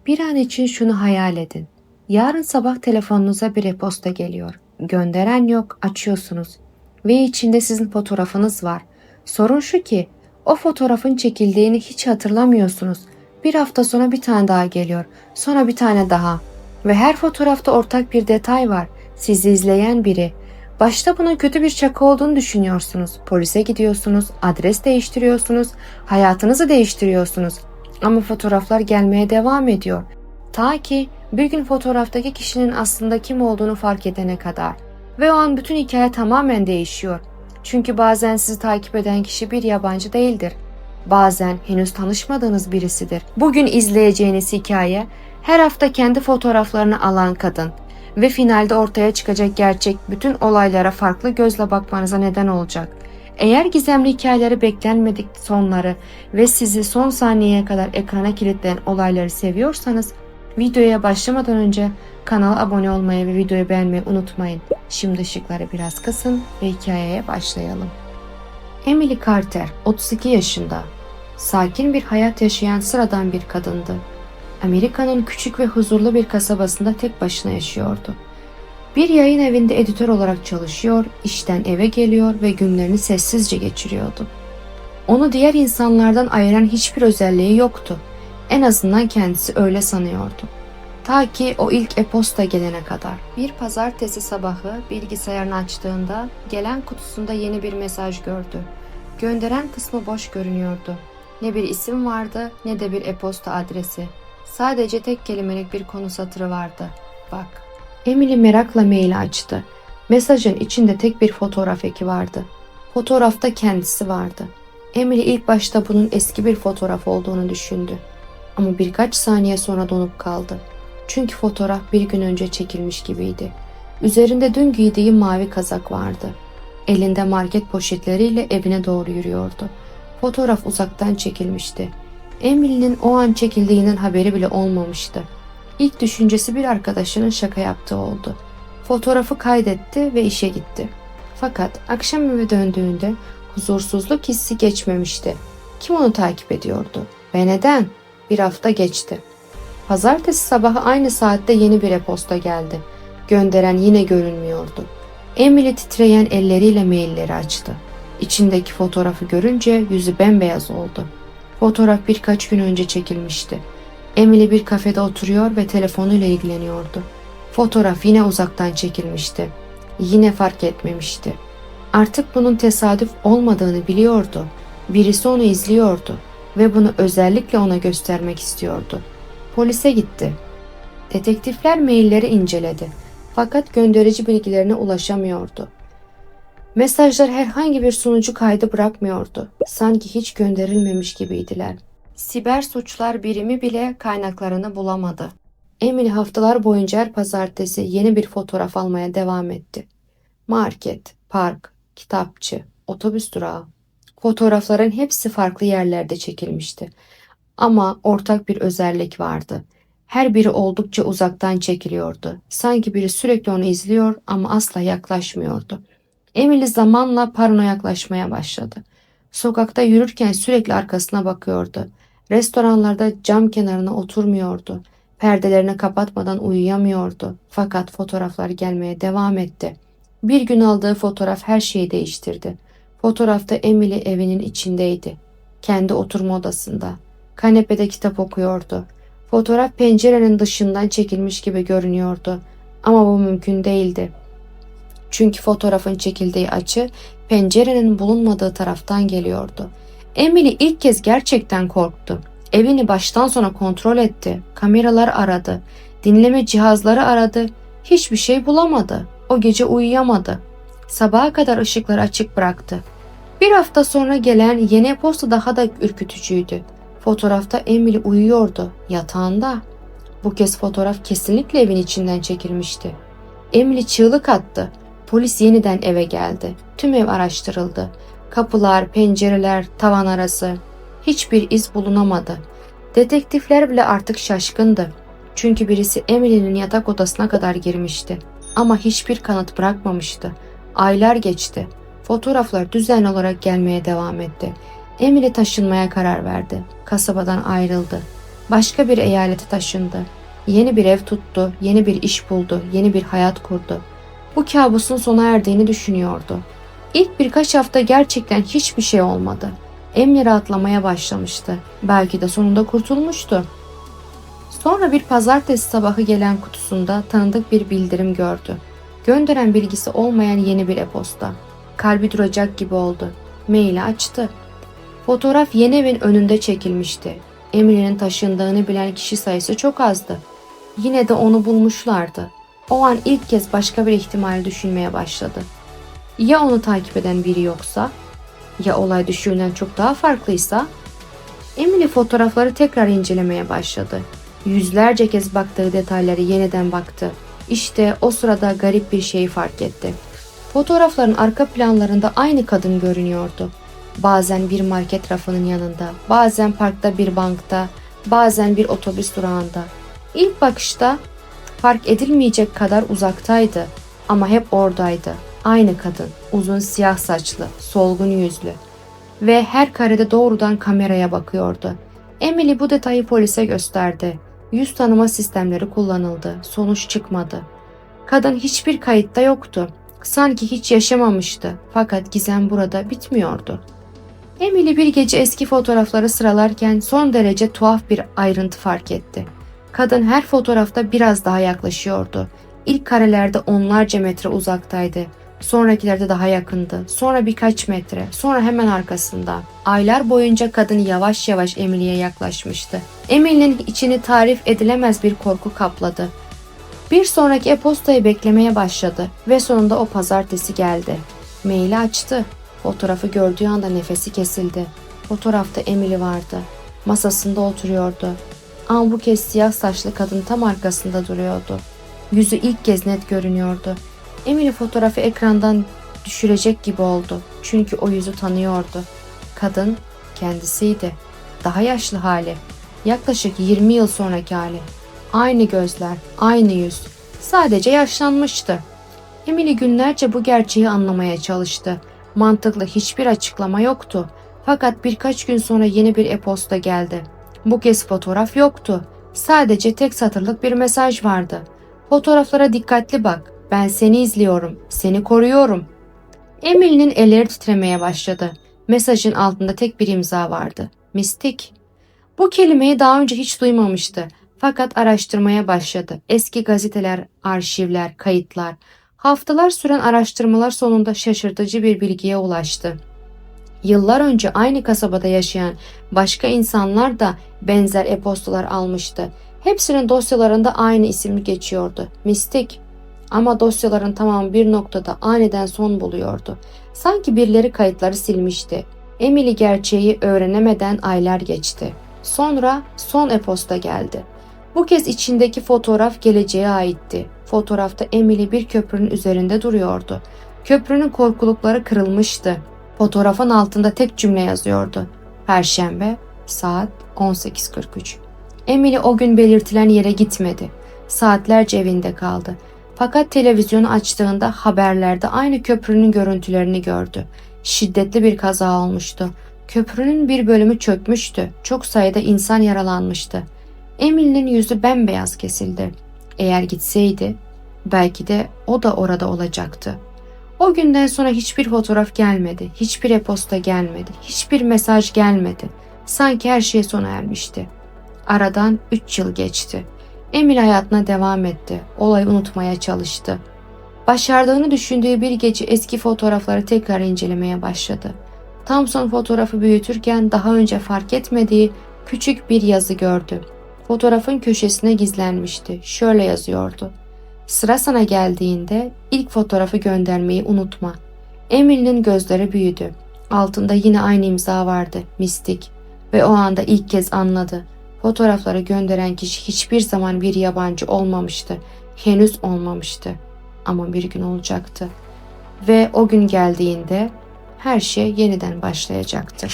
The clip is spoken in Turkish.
Bir an için şunu hayal edin. Yarın sabah telefonunuza bir e-posta geliyor. Gönderen yok, açıyorsunuz. Ve içinde sizin fotoğrafınız var. Sorun şu ki, o fotoğrafın çekildiğini hiç hatırlamıyorsunuz. Bir hafta sonra bir tane daha geliyor. Sonra bir tane daha. Ve her fotoğrafta ortak bir detay var. Sizi izleyen biri. Başta bunun kötü bir şaka olduğunu düşünüyorsunuz. Polise gidiyorsunuz, adres değiştiriyorsunuz, hayatınızı değiştiriyorsunuz. Ama fotoğraflar gelmeye devam ediyor. Ta ki bir gün fotoğraftaki kişinin aslında kim olduğunu fark edene kadar. Ve o an bütün hikaye tamamen değişiyor. Çünkü bazen sizi takip eden kişi bir yabancı değildir. Bazen henüz tanışmadığınız birisidir. Bugün izleyeceğiniz hikaye her hafta kendi fotoğraflarını alan kadın ve finalde ortaya çıkacak gerçek bütün olaylara farklı gözle bakmanıza neden olacak. Eğer gizemli hikayeleri, beklenmedik sonları ve sizi son saniyeye kadar ekrana kilitleyen olayları seviyorsanız videoya başlamadan önce kanala abone olmayı ve videoyu beğenmeyi unutmayın. Şimdi ışıkları biraz kısın ve hikayeye başlayalım. Emily Carter 32 yaşında, sakin bir hayat yaşayan sıradan bir kadındı. Amerika'nın küçük ve huzurlu bir kasabasında tek başına yaşıyordu. Bir yayın evinde editör olarak çalışıyor, işten eve geliyor ve günlerini sessizce geçiriyordu. Onu diğer insanlardan ayıran hiçbir özelliği yoktu. En azından kendisi öyle sanıyordu. Ta ki o ilk e-posta gelene kadar. Bir pazartesi sabahı bilgisayarını açtığında gelen kutusunda yeni bir mesaj gördü. Gönderen kısmı boş görünüyordu. Ne bir isim vardı ne de bir e-posta adresi. Sadece tek kelimelik bir konu satırı vardı. Bak. Emily merakla maili açtı. Mesajın içinde tek bir fotoğraf eki vardı. Fotoğrafta kendisi vardı. Emily ilk başta bunun eski bir fotoğraf olduğunu düşündü. Ama birkaç saniye sonra donup kaldı. Çünkü fotoğraf bir gün önce çekilmiş gibiydi. Üzerinde dün giydiği mavi kazak vardı. Elinde market poşetleriyle evine doğru yürüyordu. Fotoğraf uzaktan çekilmişti. Emily'nin o an çekildiğinden haberi bile olmamıştı. İlk düşüncesi bir arkadaşının şaka yaptığı oldu. Fotoğrafı kaydetti ve işe gitti. Fakat akşam eve döndüğünde huzursuzluk hissi geçmemişti. Kim onu takip ediyordu? Ve neden? Bir hafta geçti. Pazartesi sabahı aynı saatte yeni bir e-posta geldi. Gönderen yine görünmüyordu. Emily titreyen elleriyle mailleri açtı. İçindeki fotoğrafı görünce yüzü bembeyaz oldu. Fotoğraf birkaç gün önce çekilmişti. Emily bir kafede oturuyor ve telefonuyla ilgileniyordu. Fotoğraf yine uzaktan çekilmişti. Yine fark etmemişti. Artık bunun tesadüf olmadığını biliyordu. Birisi onu izliyordu ve bunu özellikle ona göstermek istiyordu. Polise gitti. Detektifler mailleri inceledi. Fakat gönderici bilgilerine ulaşamıyordu. Mesajlar herhangi bir sunucu kaydı bırakmıyordu. Sanki hiç gönderilmemiş gibiydiler. Siber suçlar birimi bile kaynaklarını bulamadı. Emily haftalar boyunca her pazartesi yeni bir fotoğraf almaya devam etti. Market, park, kitapçı, otobüs durağı. Fotoğrafların hepsi farklı yerlerde çekilmişti. Ama ortak bir özellik vardı. Her biri oldukça uzaktan çekiliyordu. Sanki biri sürekli onu izliyor ama asla yaklaşmıyordu. Emily zamanla paranoyaklaşmaya başladı. Sokakta yürürken sürekli arkasına bakıyordu. Restoranlarda cam kenarına oturmuyordu. Perdelerini kapatmadan uyuyamıyordu. Fakat fotoğraflar gelmeye devam etti. Bir gün aldığı fotoğraf her şeyi değiştirdi. Fotoğrafta Emily evinin içindeydi. Kendi oturma odasında. Kanepede kitap okuyordu. Fotoğraf pencerenin dışından çekilmiş gibi görünüyordu. Ama bu mümkün değildi. Çünkü fotoğrafın çekildiği açı pencerenin bulunmadığı taraftan geliyordu. Emily ilk kez gerçekten korktu. Evini baştan sona kontrol etti. Kameralar aradı. Dinleme cihazları aradı. Hiçbir şey bulamadı. O gece uyuyamadı. Sabaha kadar ışıkları açık bıraktı. Bir hafta sonra gelen yeni posta daha da ürkütücüydü. Fotoğrafta Emily uyuyordu, yatağında. Bu kez fotoğraf kesinlikle evin içinden çekilmişti. Emily çığlık attı. Polis yeniden eve geldi. Tüm ev araştırıldı. Kapılar, pencereler, tavan arası. Hiçbir iz bulunamadı. Detektifler bile artık şaşkındı. Çünkü birisi Emily'nin yatak odasına kadar girmişti. Ama hiçbir kanıt bırakmamıştı. Aylar geçti. Fotoğraflar düzenli olarak gelmeye devam etti. Emily taşınmaya karar verdi. Kasabadan ayrıldı. Başka bir eyalete taşındı. Yeni bir ev tuttu, yeni bir iş buldu, yeni bir hayat kurdu. Bu kabusun sona erdiğini düşünüyordu. İlk birkaç hafta gerçekten hiçbir şey olmadı. Emily rahatlamaya başlamıştı. Belki de sonunda kurtulmuştu. Sonra bir pazartesi sabahı gelen kutusunda tanıdık bir bildirim gördü. Gönderen bilgisi olmayan yeni bir e-posta. Kalbi duracak gibi oldu. Maili açtı. Fotoğraf yeni evin önünde çekilmişti. Emily'nin taşındığını bilen kişi sayısı çok azdı. Yine de onu bulmuşlardı. O an ilk kez başka bir ihtimal düşünmeye başladı. Ya onu takip eden biri yoksa? Ya olay düşünülen çok daha farklıysa? Emily fotoğrafları tekrar incelemeye başladı. Yüzlerce kez baktığı detayları yeniden baktı. İşte o sırada garip bir şeyi fark etti. Fotoğrafların arka planlarında aynı kadın görünüyordu. Bazen bir market rafının yanında, bazen parkta bir bankta, bazen bir otobüs durağında. İlk bakışta fark edilmeyecek kadar uzaktaydı ama hep oradaydı. Aynı kadın, uzun siyah saçlı, solgun yüzlü ve her karede doğrudan kameraya bakıyordu. Emily bu detayı polise gösterdi. Yüz tanıma sistemleri kullanıldı. Sonuç çıkmadı. Kadın hiçbir kayıtta yoktu. Sanki hiç yaşamamıştı. Fakat gizem burada bitmiyordu. Emily bir gece eski fotoğrafları sıralarken son derece tuhaf bir ayrıntı fark etti. Kadın her fotoğrafta biraz daha yaklaşıyordu. İlk karelerde onlarca metre uzaktaydı. Sonrakilerde daha yakındı. Sonra birkaç metre. Sonra hemen arkasında. Aylar boyunca kadın yavaş yavaş Emily'ye yaklaşmıştı. Emily'nin içini tarif edilemez bir korku kapladı. Bir sonraki e-postayı beklemeye başladı ve sonunda o pazartesi geldi. Maili açtı. Fotoğrafı gördüğü anda nefesi kesildi. Fotoğrafta Emily vardı. Masasında oturuyordu. Ama bu kez siyah saçlı kadın tam arkasında duruyordu. Yüzü ilk kez net görünüyordu. Emily fotoğrafı ekrandan düşürecek gibi oldu. Çünkü o yüzü tanıyordu. Kadın kendisiydi. Daha yaşlı hali. Yaklaşık 20 yıl sonraki hali. Aynı gözler, aynı yüz. Sadece yaşlanmıştı. Emily günlerce bu gerçeği anlamaya çalıştı. Mantıklı hiçbir açıklama yoktu. Fakat birkaç gün sonra yeni bir e-posta geldi. Bu kez fotoğraf yoktu. Sadece tek satırlık bir mesaj vardı. Fotoğraflara dikkatli bak. Ben seni izliyorum. Seni koruyorum. Emily'nin elleri titremeye başladı. Mesajın altında tek bir imza vardı. Mistik. Bu kelimeyi daha önce hiç duymamıştı. Fakat araştırmaya başladı. Eski gazeteler, arşivler, kayıtlar. Haftalar süren araştırmalar sonunda şaşırtıcı bir bilgiye ulaştı. Yıllar önce aynı kasabada yaşayan başka insanlar da benzer e-postalar almıştı. Hepsinin dosyalarında aynı isim geçiyordu. Mistik. Ama dosyaların tamamı bir noktada aniden son buluyordu. Sanki birileri kayıtları silmişti. Emily gerçeği öğrenemeden aylar geçti. Sonra son e-posta geldi. Bu kez içindeki fotoğraf geleceğe aitti. Fotoğrafta Emily bir köprünün üzerinde duruyordu. Köprünün korkulukları kırılmıştı. Fotoğrafın altında tek cümle yazıyordu. Perşembe saat 18:43. Emily o gün belirtilen yere gitmedi. Saatlerce evinde kaldı. Fakat televizyonu açtığında haberlerde aynı köprünün görüntülerini gördü. Şiddetli bir kaza olmuştu. Köprünün bir bölümü çökmüştü. Çok sayıda insan yaralanmıştı. Emily'nin yüzü bembeyaz kesildi. Eğer gitseydi belki de o da orada olacaktı. O günden sonra hiçbir fotoğraf gelmedi, hiçbir e-posta gelmedi, hiçbir mesaj gelmedi. Sanki her şey sona ermişti. Aradan 3 yıl geçti. Emily hayatına devam etti. Olayı unutmaya çalıştı. Başardığını düşündüğü bir gece eski fotoğrafları tekrar incelemeye başladı. Tam son fotoğrafı büyütürken daha önce fark etmediği küçük bir yazı gördü. Fotoğrafın köşesine gizlenmişti. Şöyle yazıyordu. Sıra sana geldiğinde ilk fotoğrafı göndermeyi unutma. Emily'nin gözleri büyüdü. Altında yine aynı imza vardı. Mistik. Ve o anda ilk kez anladı. Fotoğrafları gönderen kişi hiçbir zaman bir yabancı olmamıştı. Henüz olmamıştı. Ama bir gün olacaktı. Ve o gün geldiğinde her şey yeniden başlayacaktı.